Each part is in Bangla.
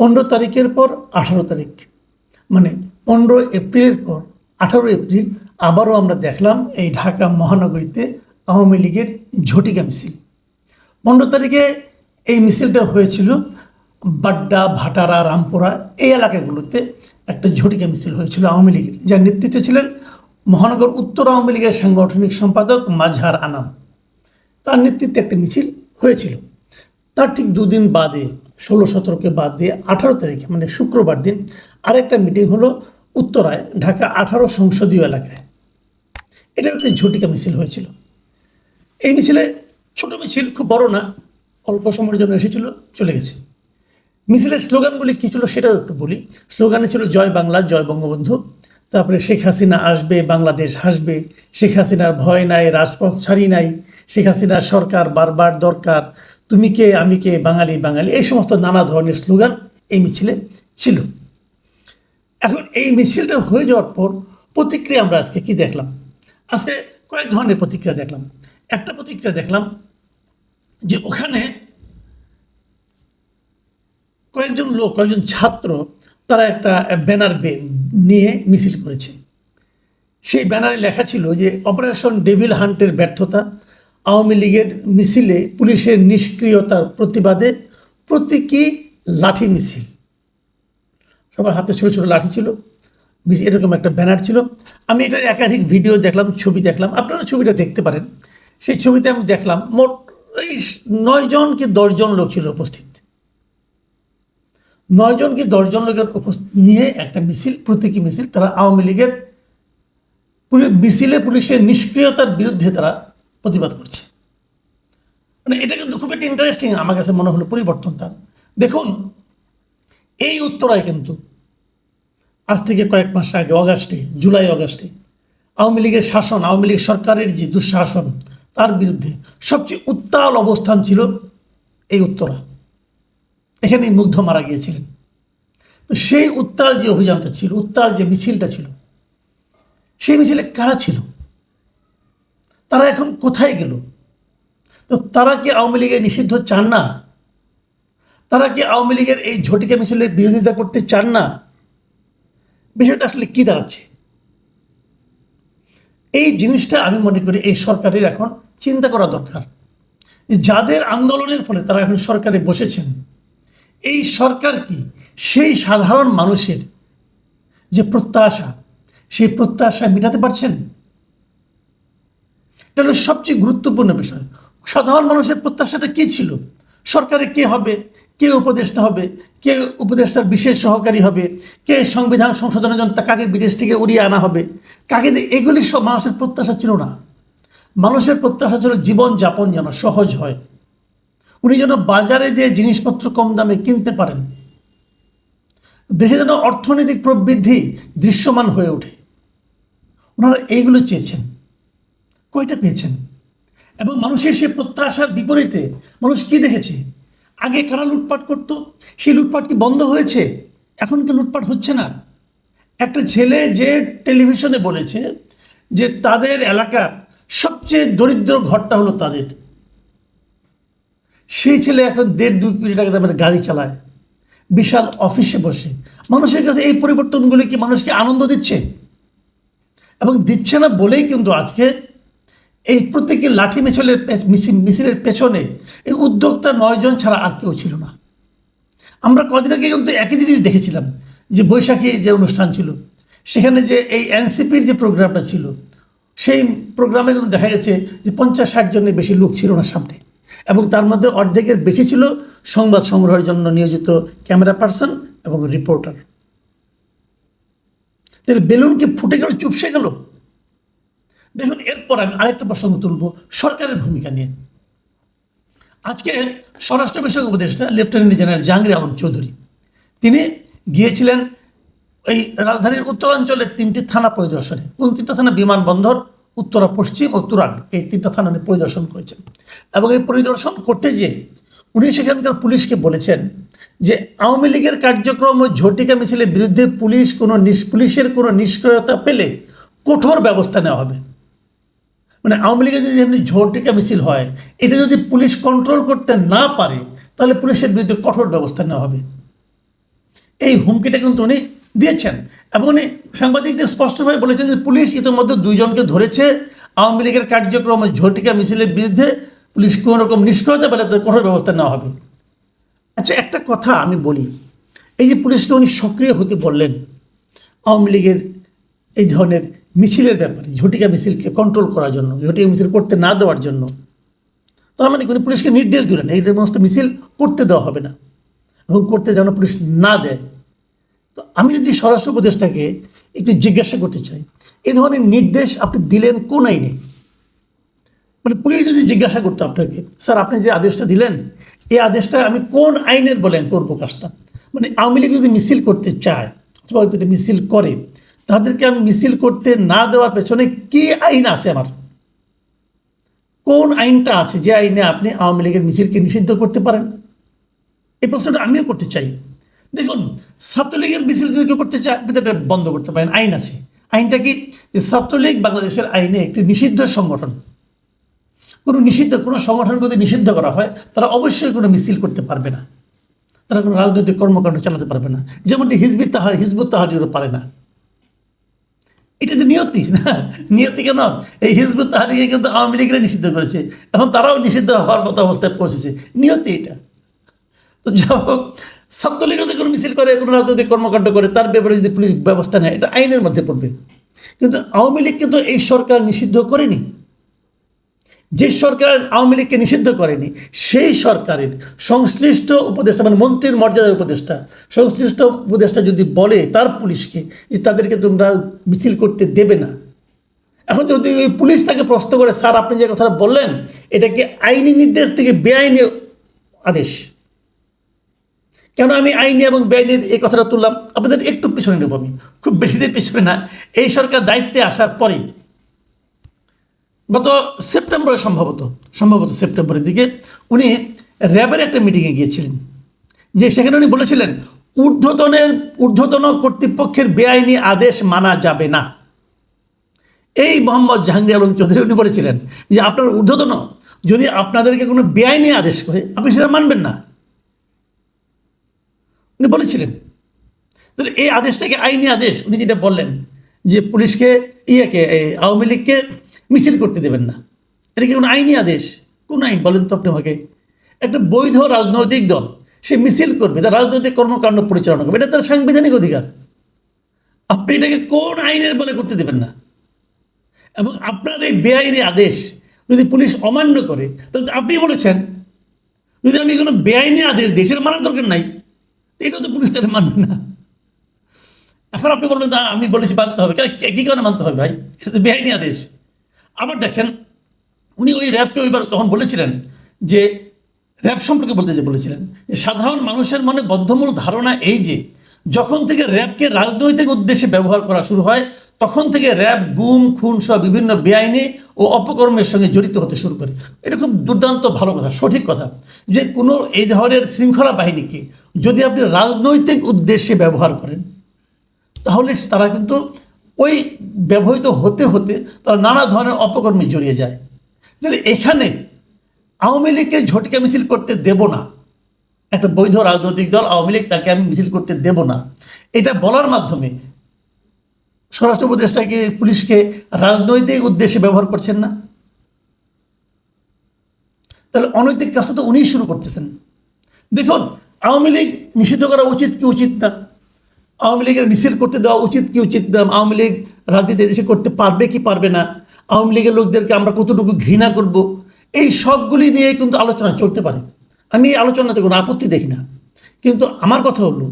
15 তারিখের পর 18 তারিখ, মানে 15 এপ্রিলের পর 18 এপ্রিল আবারও আমরা দেখলাম এই ঢাকা মহানগরীতে আওয়ামী লীগের ঝটিকা মিছিল। 15 তারিখে এই মিছিলটা হয়েছিল বাড্ডা, ভাটারা, রামপুরা এই এলাকাগুলোতে একটা ঝটিকা মিছিল হয়েছিল আওয়ামী লীগের, যার নেতৃত্বে ছিলেন মহানগর উত্তর আওয়ামী লীগের সাংগঠনিক সম্পাদক মাজহার আনাম। তার নেতৃত্বে একটা মিছিল হয়েছিল। তার ঠিক দুদিন বাদে 16-17কে বাদ দিয়ে 18 তারিখে মানে শুক্রবার দিন আরেকটা মিটিং হলো উত্তরায়, ঢাকা 18 সংসদীয় এলাকায়। এটা একটা ঝটিকা মিছিল হয়েছিল। এই মিছিলে ছোট মিছিল, খুব বড় না, অল্প সময়ের জন্য এসেছিল, চলে গেছে। মিছিলের স্লোগানগুলি কী ছিল সেটাও একটু বলি। স্লোগানে ছিল জয় বাংলা, জয় বঙ্গবন্ধু, তারপরে শেখ হাসিনা আসবে, বাংলাদেশ হাসবে, শেখ হাসিনার ভয় নাই, রাজপথ ছাড়ি নাই, শেখ হাসিনার সরকার বারবার দরকার, তুমি কে আমি কে, বাঙালি বাঙালি, এই সমস্ত নানা ধরনের স্লোগান এই মিছিলে ছিল। এখন এই মিছিলটা হয়ে যাওয়ার পর প্রতিক্রিয়া আমরা আজকে কি দেখলাম? আজকে কয়েক ধরনের প্রতিক্রিয়া দেখলাম। একটা প্রতিক্রিয়া দেখলাম যে ওখানে কয়েকজন ছাত্র তারা একটা ব্যানার নিয়ে মিছিল করেছে। সেই ব্যানারে লেখা ছিল যে অপারেশন ডেভিল হান্টের ব্যর্থতা, আওয়ামী লীগের মিছিলে পুলিশের নিষ্ক্রিয়তার প্রতিবাদে প্রতীকী লাঠি মিছিল। সবার হাতে ছোটো ছোটো লাঠি ছিল, এরকম একটা ব্যানার ছিল। আমি এটার একাধিক ভিডিও দেখলাম, ছবি দেখলাম, আপনারা ছবিটা দেখতে পারেন। সেই ছবিতে আমি দেখলাম মোট এই 9 জন কি 10 জন লোক ছিল উপস্থিত। 9 জন কি 10 জন লোকের নিয়ে একটা মিছিল, প্রতীকী মিছিল। তারা আওয়ামী লীগের মিছিলে পুলিশের নিষ্ক্রিয়তার বিরুদ্ধে তারা প্রতিবাদ করছে। মানে এটা কিন্তু খুব একটা ইন্টারেস্টিং আমার কাছে মনে হলো পরিবর্তনটা। দেখুন, এই উত্তরায় কিন্তু আজ থেকে কয়েক মাস আগে জুলাই অগাস্টে আওয়ামী লীগের শাসন, আওয়ামী লীগ সরকারের যে দুঃশাসন, তার বিরুদ্ধে সবচেয়ে উত্তাল অবস্থান ছিল এই উত্তরা। এখানেই মুগ্ধ মারা গিয়েছিলেন। তো সেই উত্তাল যে অভিযানটা ছিল, উত্তাল যে মিছিলটা ছিল, সেই মিছিলে কারা ছিল? তারা এখন কোথায় গেল? তো তারা কি আওয়ামী লীগের নিষিদ্ধ চান না? তারা কি আওয়ামী লীগের এই ঝটিকা মিছিলের বিরোধিতা করতে চান না? বিষয়টা আসলে কি দাঁড়াচ্ছে? এই জিনিসটা আমি মনে করি এই সরকারের এখন চিন্তা করা দরকার। যাদের আন্দোলনের ফলে তারা এখন সরকারে বসেছেন, এই সরকার কি সেই সাধারণ মানুষের যে প্রত্যাশা, সেই প্রত্যাশা মেটাতে পারছেন? এটা হলো সবচেয়ে গুরুত্বপূর্ণ বিষয়। সাধারণ মানুষের প্রত্যাশাটা কি ছিল? সরকারে কে হবে, কে উপদেষ্টা হবে, কে উপদেষ্টার বিশেষ সহকারী হবে, কে সংবিধান সংশোধনের জন্য কাকে বিদেশ থেকে উড়িয়ে আনা হবে, কাকে, এগুলি সব মানুষের প্রত্যাশা ছিল না। মানুষের প্রত্যাশা ছিল জীবনযাপন যেন সহজ হয়, উনি যেন বাজারে যে জিনিসপত্র কম দামে কিনতে পারেন, দেশে যেন অর্থনৈতিক প্রবৃদ্ধি দৃশ্যমান হয়ে ওঠে। ওনারা এইগুলো চেয়েছেন। কয়টা পেয়েছেন? এবং মানুষের সে প্রত্যাশার বিপরীতে মানুষ কি দেখেছে? আগে কারা লুটপাট করতো, সেই লুটপাট কি বন্ধ হয়েছে? এখন কি লুটপাট হচ্ছে না? একটা ছেলে যে টেলিভিশনে বলেছে যে তাদের এলাকার সবচেয়ে দরিদ্র ঘরটা হলো তাদের, সেই ছেলে এখন 1.5-2 কোটি টাকা দামের গাড়ি চালায়, বিশাল অফিসে বসে। মানুষের কাছে এই পরিবর্তনগুলি কি মানুষকে আনন্দ দিচ্ছে? এবং দিচ্ছে না বলেই কিন্তু আজকে এই প্রত্যেকে লাঠি মিছিলের পেছনে এই উদ্যোক্তা 9 জন ছাড়া আর কেউ ছিল না। আমরা কদিন আগে কিন্তু একই জিনিস দেখেছিলাম যে বৈশাখী যে অনুষ্ঠান ছিল, সেখানে যে এই এনসিপির যে প্রোগ্রামটা ছিল, সেই প্রোগ্রামে কিন্তু দেখা গেছে যে 50-60 জনের বেশি লোক ছিল না সামনে, এবং তার মধ্যে অর্ধেকের বেশি ছিল সংবাদ সংগ্রহের জন্য নিয়োজিত ক্যামেরা পার্সন এবং রিপোর্টার। তাহলে বেলুন কি ফুটে গেল, চুপসে গেল? দেখুন, এরপর আমি আরেকটা প্রসঙ্গ তুলব সরকারের ভূমিকা নিয়ে। আজকে স্বরাষ্ট্র বিষয়ক উপদেষ্টা লেফটেন্যান্ট জেনারেল জাহাঙ্গীর আলম চৌধুরী তিনি গিয়েছিলেন এই রাজধানীর উত্তরাঞ্চলের 3টি থানা পরিদর্শনে। কোন 3টা থানা? বিমানবন্দর, উত্তরা পশ্চিম ও তুরাগ, এই 3টা থানা পরিদর্শন করেছেন। এবং এই পরিদর্শন করতে গিয়ে উনি সেখানকার পুলিশকে বলেছেন যে আওয়ামী লীগের কার্যক্রম ও ঝটিকা মিছিলের বিরুদ্ধে পুলিশের কোনো নিষ্ক্রিয়তা পেলে কঠোর ব্যবস্থা নেওয়া হবে। মানে আওয়ামী লীগের যদি এমনি ঝটিকা মিছিল হয়, এটা যদি পুলিশ কন্ট্রোল করতে না পারে, তাহলে পুলিশের বিরুদ্ধে কঠোর ব্যবস্থা নেওয়া হবে। এই হুমকিটা কিন্তু উনি দিয়েছেন এবং উনি সাংবাদিকদের স্পষ্টভাবে বলেছেন যে পুলিশ ইতিমধ্যে 2 জনকে ধরেছে আওয়ামী লীগের কার্যক্রম ঝটিকা মিছিলের বিরুদ্ধে পুলিশ কোনো রকম নিষ্ক্রিয়তা পেলে তাদের কঠোর ব্যবস্থা নেওয়া হবে। আচ্ছা, একটা কথা আমি বলি, এই যে পুলিশকে উনি সক্রিয় হতে বললেন আওয়ামী লীগের এই ধরনের মিছিলের ব্যাপারে, ঝটিকা মিছিলকে কন্ট্রোল করার জন্য, ঝটিকা মিছিল করতে না দেওয়ার জন্য, তার মানে উনি পুলিশকে নির্দেশ দিলেন এই সমস্ত মিছিল করতে দেওয়া হবে না এবং করতে যেন পুলিশ না দেয়। তো আমি যদি স্বরাষ্ট্র উপদেষ্টাকে একটু জিজ্ঞাসা করতে চাই, এই ধরনের নির্দেশ আপনি দিলেন কোন আইনে? মানে পুলিশ যদি জিজ্ঞাসা করতো আপনাকে, স্যার আপনি যে আদেশটা দিলেন এই আদেশটা আমি কোন আইনের বলেন করবো কাজটা, মানে আওয়ামী লীগ যদি মিছিল করতে চায় অথবা হয়তো মিছিল করে, তাদেরকে আমি মিছিল করতে না দেওয়ার পেছনে কি আইন আছে, আমার কোন আইনটা আছে যে আইনে আপনি আওয়ামী লীগের মিছিলকে নিষিদ্ধ করতে পারেন? এই প্রশ্নটা আমিও করতে চাই। দেখুন, ছাত্রলীগের মিছিল যদি কেউ করতে চায় আপনি এটা বন্ধ করতে পারেন, আইন আছে। আইনটা কি? যে ছাত্রলীগ বাংলাদেশের আইনে একটি নিষিদ্ধ সংগঠন। কোনো সংগঠনকে যদি নিষিদ্ধ করা হয় তারা অবশ্যই কোনো মিছিল করতে পারবে না, তারা কোনো রাজনৈতিক কর্মকাণ্ড চালাতে পারবে না, যেমনটি হিজবুত তাহরিরও পারে না। এটা তো নিয়তি না, নিয়তি কেন? এই হিজবুত তাহরিরকে কিন্তু আওয়ামী লীগরা নিষিদ্ধ করেছে, এখন তারাও নিষিদ্ধ হওয়ার মতো অবস্থায় পৌঁছেছে, নিয়তি এটা। তো যা হোক, ছাত্রলীগ যদি কোনো মিছিল করে, কোনো রাজনৈতিক কর্মকাণ্ড করে, তার ব্যাপারে যদি পুলিশ ব্যবস্থা নেয়, এটা আইনের মধ্যে পড়বে। কিন্তু আওয়ামী লীগ কিন্তু এই সরকার নিষিদ্ধ করেনি। যে সরকার আওয়ামী লীগকে নিষিদ্ধ করেনি সেই সরকারের সংশ্লিষ্ট উপদেষ্টা, মানে মন্ত্রীর মর্যাদার উপদেষ্টা, সংশ্লিষ্ট উপদেষ্টা যদি বলে তার পুলিশকে যে তাদেরকে তোমরা মিছিল করতে দেবে না, এখন যদি ওই পুলিশ তাকে প্রশ্ন করে, স্যার আপনি যে কথাটা বললেন এটা কি আইনি নির্দেশ থেকে বেআইনি আদেশ? কেন আমি আইনি এবং বেআইনির এই কথাটা তুললাম? আপনাদের একটু পিছনে নেব, আমি খুব বেশি দিন পিছনে না, এই সরকার দায়িত্বে আসার পরেই গত সেপ্টেম্বরে সম্ভবত সেপ্টেম্বরের দিকে উনি র্যাবের একটা মিটিংয়ে গিয়েছিলেন, যে সেখানে উনি বলেছিলেন ঊর্ধ্বতন কর্তৃপক্ষের বেআইনি আদেশ মানা যাবে না। এই মোহাম্মদ জাহাঙ্গীর আলম চৌধুরী উনি বলেছিলেন যে আপনার ঊর্ধ্বতন যদি আপনাদেরকে কোনো বেআইনি আদেশ করে আপনি সেটা মানবেন না, উনি বলেছিলেন। তাহলে এই আদেশটাকে আইনি আদেশ, উনি যেটা বললেন যে পুলিশকে আওয়ামী লীগকে মিছিল করতে দেবেন না, এটা কি কোনো আইনি আদেশ? কোন আইন বলেন তো আপনি আমাকে? একটা বৈধ রাজনৈতিক দল সে মিছিল করবে, তার রাজনৈতিক কর্মকাণ্ড পরিচালনা করবে, এটা তার সাংবিধানিক অধিকার। আপনি এটাকে কোন আইনের বলে করতে দেবেন না? এবং আপনার এই বেআইনি আদেশ যদি পুলিশ অমান্য করে, তাহলে আপনি বলেছেন যদি আমি কোনো বেআইনি আদেশ দিই সেটা মানার দরকার নাই, এটাও তো পুলিশ তারা মানবে না। এখন আপনি বলবেন না আমি বলেছি মানতে হবে, কী কারণে মানতে হবে ভাই? এটা তো বেআইনি আদেশ। আবার দেখেন, উনি ওই র্যাবকে ওইবার তখন বলেছিলেন যে র্যাব সম্পর্কে বলেছিলেন যে সাধারণ মানুষের মনে বদ্ধমূল ধারণা এই যে যখন থেকে র্যাবকে রাজনৈতিক উদ্দেশ্যে ব্যবহার করা শুরু হয় তখন থেকে র্যাব গুম খুন সহ বিভিন্ন বেআইনি ও অপকর্মের সঙ্গে জড়িত হতে শুরু করে। এটা খুব দুর্দান্ত ভালো কথা, সঠিক কথা, যে কোনো এই ধরনের শৃঙ্খলা বাহিনীকে যদি আপনি রাজনৈতিক উদ্দেশ্যে ব্যবহার করেন তাহলে তারা কিন্তু ওই ব্যবহৃত হতে হতে তারা নানা ধরনের অপকর্মে জড়িয়ে যায়। তাহলে এখানে আওয়ামী লীগকে ঝটিকা মিছিল করতে দেব না, একটা বৈধ রাজনৈতিক দল আওয়ামী লীগ, তাকে আমি মিছিল করতে দেব না, এটা বলার মাধ্যমে স্বরাষ্ট্র উপদেষ্টাকে পুলিশকে রাজনৈতিক উদ্দেশ্যে ব্যবহার করছেন না? তাহলে অনৈতিক কাজটা তো উনিই শুরু করতেছেন। দেখুন, আওয়ামী লীগ নিষিদ্ধ করা উচিত কি উচিত না, আওয়ামী লীগের মিছিল করতে দেওয়া উচিত কি উচিত না, আওয়ামী লীগ রাজনীতি দেশে করতে পারবে কি পারবে না, আওয়ামী লীগের লোকদেরকে আমরা কতটুকু ঘৃণা করব, এই সবগুলি নিয়ে কিন্তু আলোচনা চলতে পারে। আমি এই আলোচনাতে কোনো আপত্তি দেখি না, কিন্তু আমার কথা হলো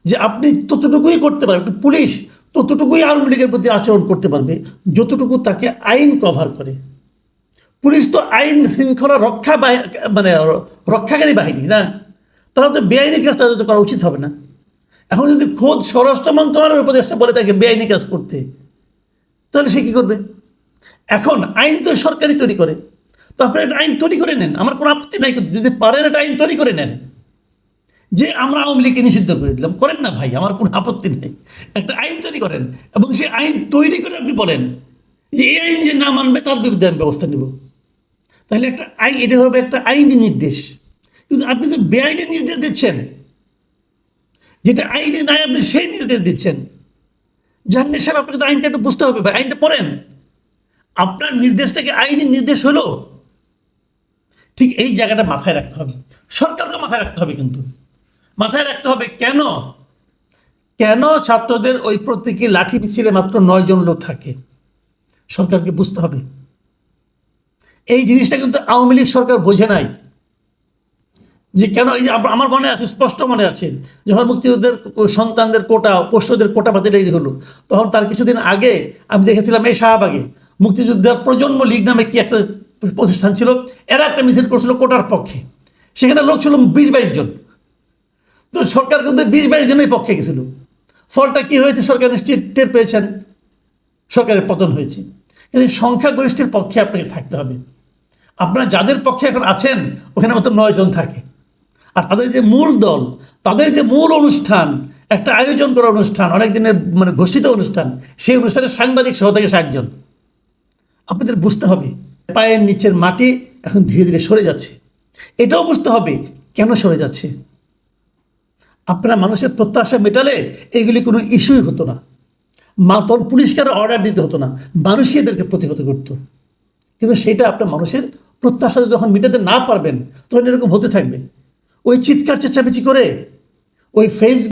যে আপনি ততটুকুই করতে পারবেন, পুলিশ ততটুকুই আওয়ামী লীগের প্রতি আচরণ করতে পারবে যতটুকু তাকে আইন কভার করে। পুলিশ তো আইন শৃঙ্খলা রক্ষাকারী বাহিনী না, তারা তো বেআইনি কাজ তাদের তো করা উচিত হবে না। এখন যদি খোদ স্বরাষ্ট্র মন্ত্রণালয়ের উপদেষ্টা বলে তাকে বেআইনি কাজ করতে, তাহলে সে কী করবে? এখন আইন তো সরকারই তৈরি করে, তো আপনারা একটা আইন তৈরি করে নেন, আমার কোনো আপত্তি নাই, যদি পারেন একটা আইন তৈরি করে নেন যে আমরা আওয়ামী লীগকে নিষিদ্ধ করে দিলাম, করেন না ভাই, আমার কোনো আপত্তি নেই, একটা আইন তৈরি করেন এবং সেই আইন তৈরি করে আপনি বলেন যে এই আইন যে না মানবে তার বিরুদ্ধে আমি ব্যবস্থা নেব। তাহলে একটা আইন, এটা হবে একটা আইনি নির্দেশ। কিন্তু আপনি তো বেআইনি নির্দেশ দিচ্ছেন, যেটা আইনে নাই আপনি সেই নির্দেশ দিচ্ছেন। জাহাঙ্গীর সাহেব, আপনাকে তো আইনটা একটু বুঝতে হবে ভাই, আইনটা পড়েন। আপনার নির্দেশটা কি আইনি নির্দেশ হলো? ঠিক এই জায়গাটা মাথায় রাখতে হবে, সরকারকে মাথায় রাখতে হবে। কিন্তু মাথায় রাখতে হবে কেন কেন ছাত্রদের ওই প্রতীকী লাঠি মিছিলে মাত্র 9 জন লোক থাকে, সরকারকে বুঝতে হবে। এই জিনিসটা কিন্তু আওয়ামী লীগ সরকার বোঝে নাই যে কেন। এই যে আমার মনে আছে, স্পষ্ট মনে আছে, যখন মুক্তিযুদ্ধের সন্তানদের কোটা, পোষ্যদের কোটা বাতিল হলো, তখন তার কিছুদিন আগে আমি দেখেছিলাম এই শাহবাগে মুক্তিযুদ্ধের প্রজন্ম লীগ নামে কি একটা প্রতিষ্ঠান ছিল, এরা একটা মিছিল করছিল কোটার পক্ষে। সেখানে লোক ছিল 20-22 জন। তো সরকার কিন্তু 20-22 জনের পক্ষে গেছিল। ফলটা কি হয়েছে সরকার নিশ্চয়ই টের পেয়েছেন, সরকারের পতন হয়েছে। কিন্তু সংখ্যাগরিষ্ঠের পক্ষে আপনাকে থাকতে হবে। আপনারা যাদের পক্ষে এখন আছেন ওখানে মাত্র 9 জন থাকে। আর তাদের যে মূল দল, তাদের যে মূল অনুষ্ঠান, একটা আয়োজন করা অনুষ্ঠান, অনেক দিনের মানে ঘোষিত অনুষ্ঠান, সেই অনুষ্ঠানের সাংবাদিক সহ থেকে 60 জন। আপনাদের বুঝতে হবে পায়ের নিচের মাটি এখন ধীরে ধীরে সরে যাচ্ছে। এটাও বুঝতে হবে কেন সরে যাচ্ছে। আপনারা মানুষের প্রত্যাশা মেটালে এগুলি কোনো ইস্যুই হতো না। তখন পুলিশকে আর অর্ডার দিতে হতো না, মানুষই এদেরকে প্রতিহত করত। কিন্তু সেটা আপনার মানুষের প্রত্যাশা যখন মেটাতে না পারবেন তখন এরকম হতে থাকবে। ওই চিৎকার চেঁচামেচি করে, ওই ফেসবুক